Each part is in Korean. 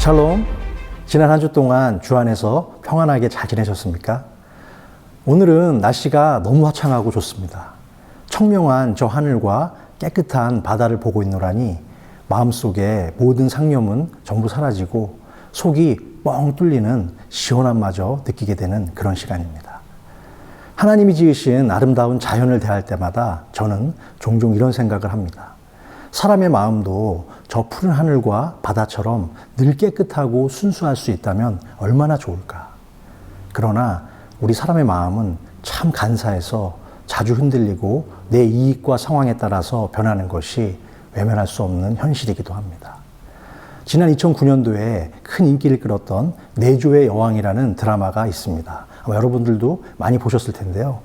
샬롬. 지난 한 주 동안 주 안에서 평안하게 잘 지내셨습니까? 오늘은 날씨가 너무 화창하고 좋습니다. 청명한 저 하늘과 깨끗한 바다를 보고 있노라니 마음속에 모든 상념은 전부 사라지고 속이 뻥 뚫리는 시원함마저 느끼게 되는 그런 시간입니다. 하나님이 지으신 아름다운 자연을 대할 때마다 저는 종종 이런 생각을 합니다. 사람의 마음도 저 푸른 하늘과 바다처럼 늘 깨끗하고 순수할 수 있다면 얼마나 좋을까. 그러나 우리 사람의 마음은 참 간사해서 자주 흔들리고 내 이익과 상황에 따라서 변하는 것이 외면할 수 없는 현실이기도 합니다. 지난 2009년도에 큰 인기를 끌었던 내조의 여왕이라는 드라마가 있습니다. 아마 여러분들도 많이 보셨을 텐데요.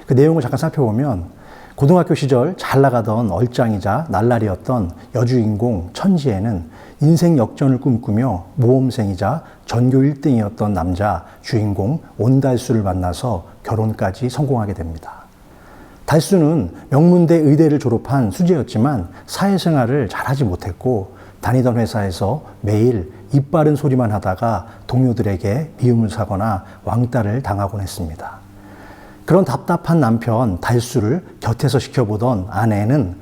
그 내용을 잠깐 살펴보면 고등학교 시절 잘 나가던 얼짱이자 날라리였던 여주인공 천지에는 인생 역전을 꿈꾸며 모험생이자 전교 1등이었던 남자 주인공 온달수를 만나서 결혼까지 성공하게 됩니다. 달수는 명문대 의대를 졸업한 수재였지만 사회생활을 잘하지 못했고 다니던 회사에서 매일 입 바른 소리만 하다가 동료들에게 미움을 사거나 왕따를 당하곤 했습니다. 그런 답답한 남편 달수를 곁에서 지켜보던 아내는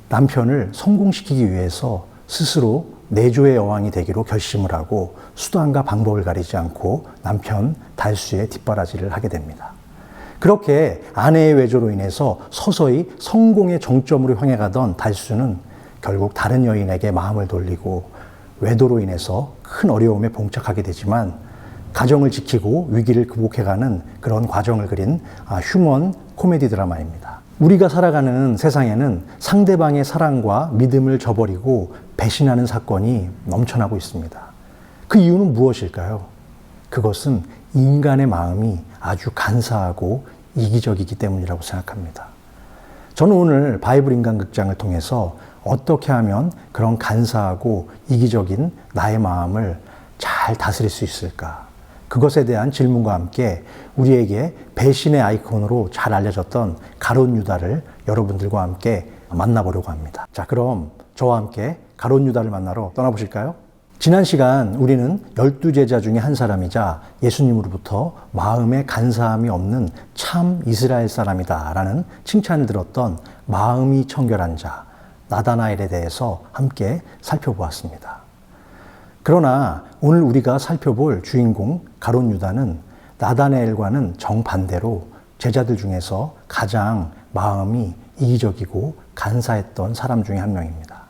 남편을 성공시키기 위해서 스스로 내조의 여왕이 되기로 결심을 하고 수단과 방법을 가리지 않고 남편 달수의 뒷바라지를 하게 됩니다. 그렇게 아내의 외조로 인해서 서서히 성공의 정점으로 향해 가던 달수는 결국 다른 여인에게 마음을 돌리고 외도로 인해서 큰 어려움에 봉착하게 되지만 가정을 지키고 위기를 극복해가는 그런 과정을 그린 휴먼 코미디 드라마입니다. 우리가 살아가는 세상에는 상대방의 사랑과 믿음을 저버리고 배신하는 사건이 넘쳐나고 있습니다. 그 이유는 무엇일까요? 그것은 인간의 마음이 아주 간사하고 이기적이기 때문이라고 생각합니다. 저는 오늘 바이블 인간극장을 통해서 어떻게 하면 그런 간사하고 이기적인 나의 마음을 잘 다스릴 수 있을까? 그것에 대한 질문과 함께 우리에게 배신의 아이콘으로 잘 알려졌던 가룟 유다를 여러분들과 함께 만나보려고 합니다. 자, 그럼 저와 함께 가룟 유다를 만나러 떠나보실까요? 지난 시간 우리는 12제자 중에 한 사람이자 예수님으로부터 마음에 간사함이 없는 참 이스라엘 사람이다 라는 칭찬을 들었던 마음이 청결한 자 나다나엘에 대해서 함께 살펴보았습니다. 그러나 오늘 우리가 살펴볼 주인공 가룟 유다는 나다나엘과는 정반대로 제자들 중에서 가장 마음이 이기적이고 간사했던 사람 중에 한 명입니다.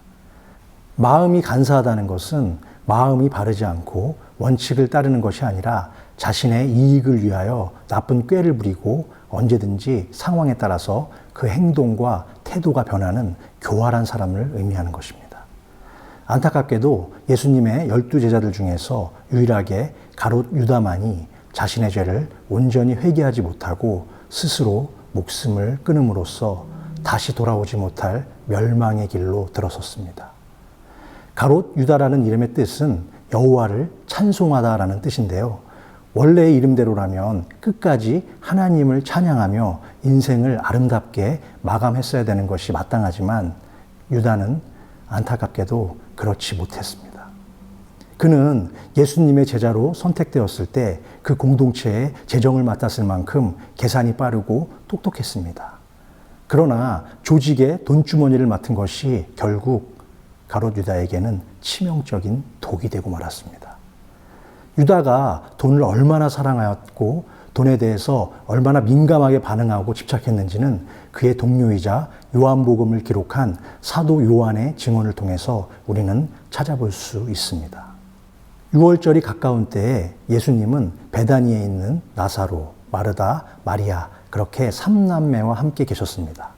마음이 간사하다는 것은 마음이 바르지 않고 원칙을 따르는 것이 아니라 자신의 이익을 위하여 나쁜 꾀를 부리고 언제든지 상황에 따라서 그 행동과 태도가 변하는 교활한 사람을 의미하는 것입니다. 안타깝게도 예수님의 12제자들 중에서 유일하게 가룟 유다만이 자신의 죄를 온전히 회개하지 못하고 스스로 목숨을 끊음으로써 다시 돌아오지 못할 멸망의 길로 들어섰습니다. 가롯 유다라는 이름의 뜻은 여호와를 찬송하다라는 뜻인데요. 원래의 이름대로라면 끝까지 하나님을 찬양하며 인생을 아름답게 마감했어야 되는 것이 마땅하지만 유다는 안타깝게도 그렇지 못했습니다. 그는 예수님의 제자로 선택되었을 때 그 공동체의 재정을 맡았을 만큼 계산이 빠르고 똑똑했습니다. 그러나 조직의 돈주머니를 맡은 것이 결국 가롯 유다에게는 치명적인 독이 되고 말았습니다. 유다가 돈을 얼마나 사랑하였고 돈에 대해서 얼마나 민감하게 반응하고 집착했는지는 그의 동료이자 요한복음을 기록한 사도 요한의 증언을 통해서 우리는 찾아볼 수 있습니다. 6월절이 가까운 때에 예수님은 베다니에 있는 나사로, 마르다, 마리아 그렇게 3남매와 함께 계셨습니다.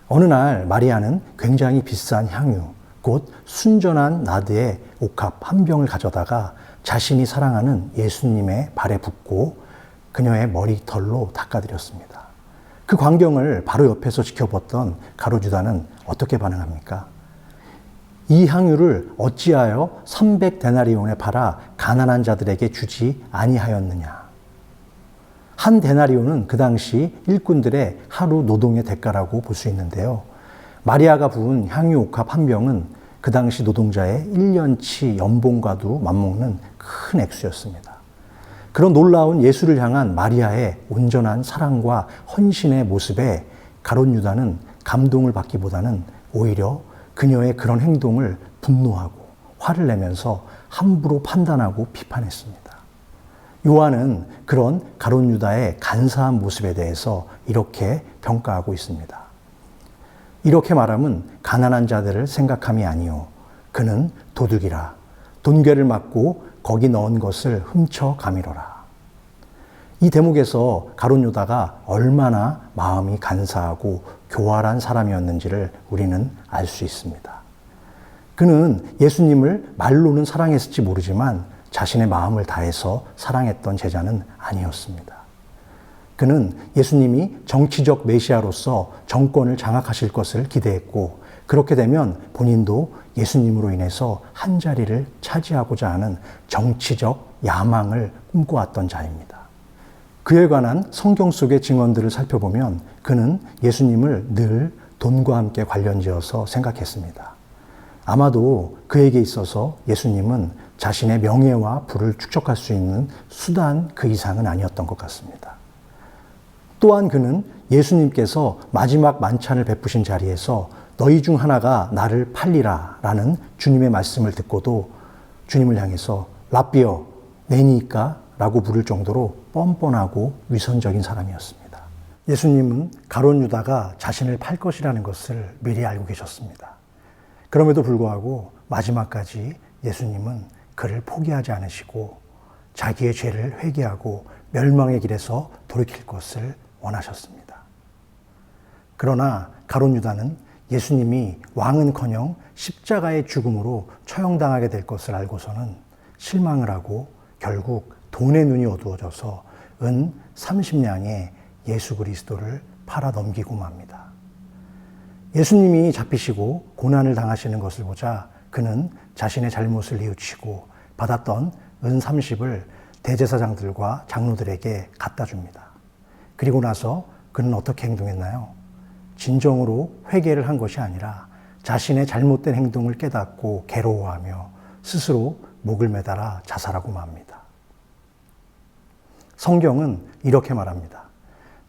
어느 날 마리아는 굉장히 비싼 향유, 곧 순전한 나드의 옥합 한 병을 가져다가 자신이 사랑하는 예수님의 발에 붓고 그녀의 머리털로 닦아드렸습니다. 그 광경을 바로 옆에서 지켜봤던 가룟 유다는 어떻게 반응합니까? 이 향유를 어찌하여 300데나리온에 팔아 가난한 자들에게 주지 아니하였느냐. 한 데나리온은 그 당시 일꾼들의 하루 노동의 대가라고 볼 수 있는데요. 마리아가 부은 향유 옥합 한 병은 그 당시 노동자의 1년치 연봉과도 맞먹는 큰 액수였습니다. 그런 놀라운 예수를 향한 마리아의 온전한 사랑과 헌신의 모습에 가룟 유다는 감동을 받기보다는 오히려 그녀의 그런 행동을 분노하고 화를 내면서 함부로 판단하고 비판했습니다. 요한은 그런 가룟 유다의 간사한 모습에 대해서 이렇게 평가하고 있습니다. 이렇게 말하면 가난한 자들을 생각함이 아니요 그는 도둑이라 돈괴를 맞고 거기 넣은 것을 훔쳐 가미러라. 이 대목에서 가룟 유다가 얼마나 마음이 간사하고 교활한 사람이었는지를 우리는 알 수 있습니다. 그는 예수님을 말로는 사랑했을지 모르지만 자신의 마음을 다해서 사랑했던 제자는 아니었습니다. 그는 예수님이 정치적 메시아로서 정권을 장악하실 것을 기대했고 그렇게 되면 본인도 예수님으로 인해서 한 자리를 차지하고자 하는 정치적 야망을 꿈꿔왔던 자입니다. 그에 관한 성경 속의 증언들을 살펴보면 그는 예수님을 늘 돈과 함께 관련지어서 생각했습니다. 아마도 그에게 있어서 예수님은 자신의 명예와 부를 축적할 수 있는 수단 그 이상은 아니었던 것 같습니다. 또한 그는 예수님께서 마지막 만찬을 베푸신 자리에서 너희 중 하나가 나를 팔리라 라는 주님의 말씀을 듣고도 주님을 향해서 라삐어 내니까 라고 부를 정도로 뻔뻔하고 위선적인 사람이었습니다. 예수님은 가룟 유다가 자신을 팔 것이라는 것을 미리 알고 계셨습니다. 그럼에도 불구하고 마지막까지 예수님은 그를 포기하지 않으시고 자기의 죄를 회개하고 멸망의 길에서 돌이킬 것을 원하셨습니다. 그러나 가룟 유다는 예수님이 왕은커녕 십자가의 죽음으로 처형당하게 될 것을 알고서는 실망을 하고 결국 돈의 눈이 어두워져서 은 30냥에 예수 그리스도를 팔아 넘기고 맙니다. 예수님이 잡히시고 고난을 당하시는 것을 보자 그는 자신의 잘못을 뉘우치고 받았던 은 30을 대제사장들과 장로들에게 갖다 줍니다. 그리고 나서 그는 어떻게 행동했나요? 진정으로 회개를 한 것이 아니라 자신의 잘못된 행동을 깨닫고 괴로워하며 스스로 목을 매달아 자살하고 맙니다. 성경은 이렇게 말합니다.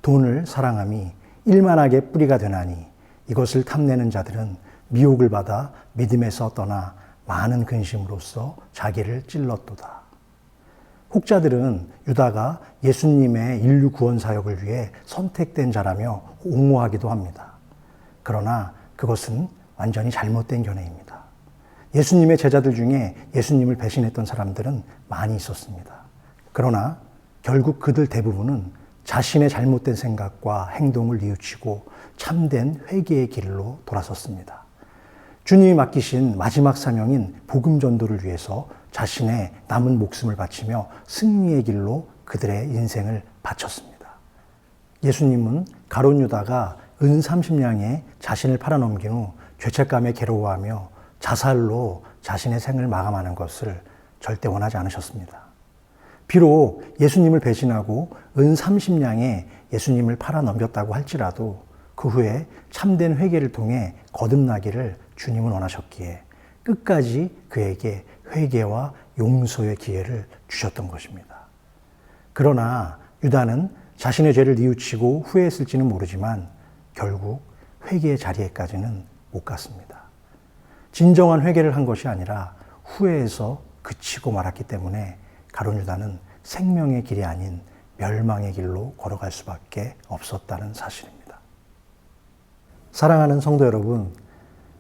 돈을 사랑함이 일만하게 뿌리가 되나니 이것을 탐내는 자들은 미혹을 받아 믿음에서 떠나 많은 근심으로써 자기를 찔렀도다. 혹자들은 유다가 예수님의 인류 구원 사역을 위해 선택된 자라며 옹호하기도 합니다. 그러나 그것은 완전히 잘못된 견해입니다. 예수님의 제자들 중에 예수님을 배신했던 사람들은 많이 있었습니다. 그러나 결국 그들 대부분은 자신의 잘못된 생각과 행동을 뉘우치고 참된 회개의 길로 돌아섰습니다. 주님이 맡기신 마지막 사명인 복음 전도를 위해서 자신의 남은 목숨을 바치며 승리의 길로 그들의 인생을 바쳤습니다. 예수님은 가룟 유다가 은 30냥에 자신을 팔아넘긴 후 죄책감에 괴로워하며 자살로 자신의 생을 마감하는 것을 절대 원하지 않으셨습니다. 비록 예수님을 배신하고 은 30냥에 예수님을 팔아넘겼다고 할지라도 그 후에 참된 회개를 통해 거듭나기를 주님은 원하셨기에 끝까지 그에게 회개와 용서의 기회를 주셨던 것입니다. 그러나 유다는 자신의 죄를 뉘우치고 후회했을지는 모르지만 결국 회개의 자리에까지는 못 갔습니다. 진정한 회개를 한 것이 아니라 후회해서 그치고 말았기 때문에 가룟 유다는 생명의 길이 아닌 멸망의 길로 걸어갈 수밖에 없었다는 사실입니다. 사랑하는 성도 여러분,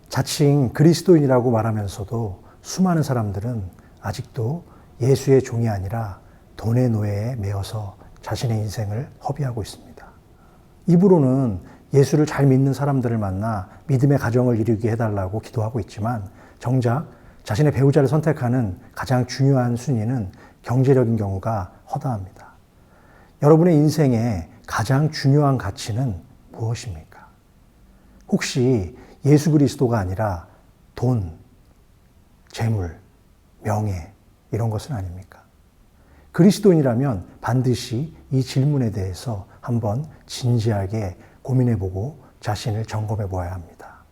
자칭 그리스도인이라고 말하면서도 수많은 사람들은 아직도 예수의 종이 아니라 돈의 노예에 매여서 자신의 인생을 허비하고 있습니다. 입으로는 예수를 잘 믿는 사람들을 만나 믿음의 가정을 이루게 해달라고 기도하고 있지만 정작 자신의 배우자를 선택하는 가장 중요한 순위는 경제력인 경우가 허다합니다. 여러분의 인생의 가장 중요한 가치는 무엇입니까? 혹시 예수 그리스도가 아니라 돈, 재물, 명예 이런 것은 아닙니까? 그리스도인이라면 반드시 이 질문에 대해서 한번 진지하게 고민해보고 자신을 점검해 보아야 합니다.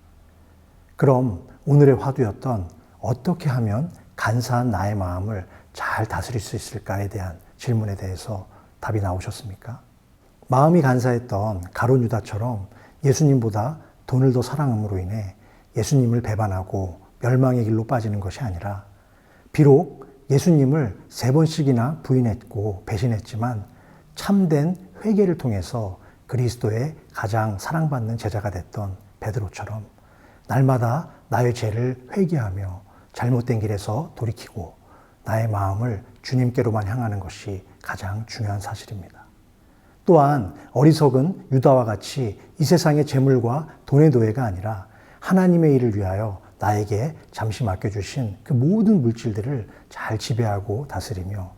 그럼 오늘의 화두였던 어떻게 하면 간사한 나의 마음을 잘 다스릴 수 있을까에 대한 질문에 대해서 답이 나오셨습니까? 마음이 간사했던 가룟 유다처럼 예수님보다 돈을 더 사랑함으로 인해 예수님을 배반하고 멸망의 길로 빠지는 것이 아니라, 비록 예수님을 3번씩이나 부인했고 배신했지만 참된 회개를 통해서 그리스도의 가장 사랑받는 제자가 됐던 베드로처럼 날마다 나의 죄를 회개하며 잘못된 길에서 돌이키고 나의 마음을 주님께로만 향하는 것이 가장 중요한 사실입니다. 또한 어리석은 유다와 같이 이 세상의 재물과 돈의 노예가 아니라 하나님의 일을 위하여 나에게 잠시 맡겨주신 그 모든 물질들을 잘 지배하고 다스리며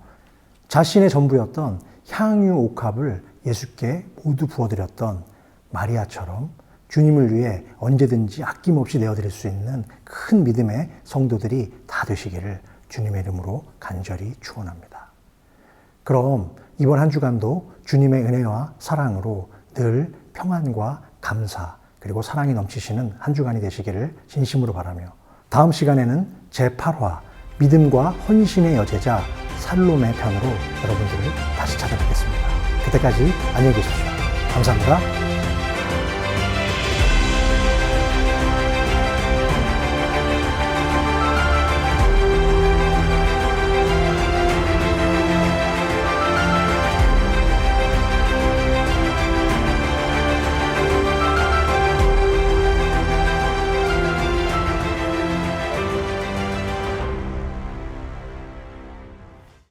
자신의 전부였던 향유 옥합을 예수께 모두 부어드렸던 마리아처럼 주님을 위해 언제든지 아낌없이 내어드릴 수 있는 큰 믿음의 성도들이 다 되시기를 주님의 이름으로 간절히 축원합니다. 그럼 이번 한 주간도 주님의 은혜와 사랑으로 늘 평안과 감사 그리고 사랑이 넘치시는 한 주간이 되시기를 진심으로 바라며, 다음 시간에는 제8화 믿음과 헌신의 여제자 살롬의 편으로 여러분들을 다시 찾아뵙겠습니다. 그때까지 안녕히 계십시오. 감사합니다.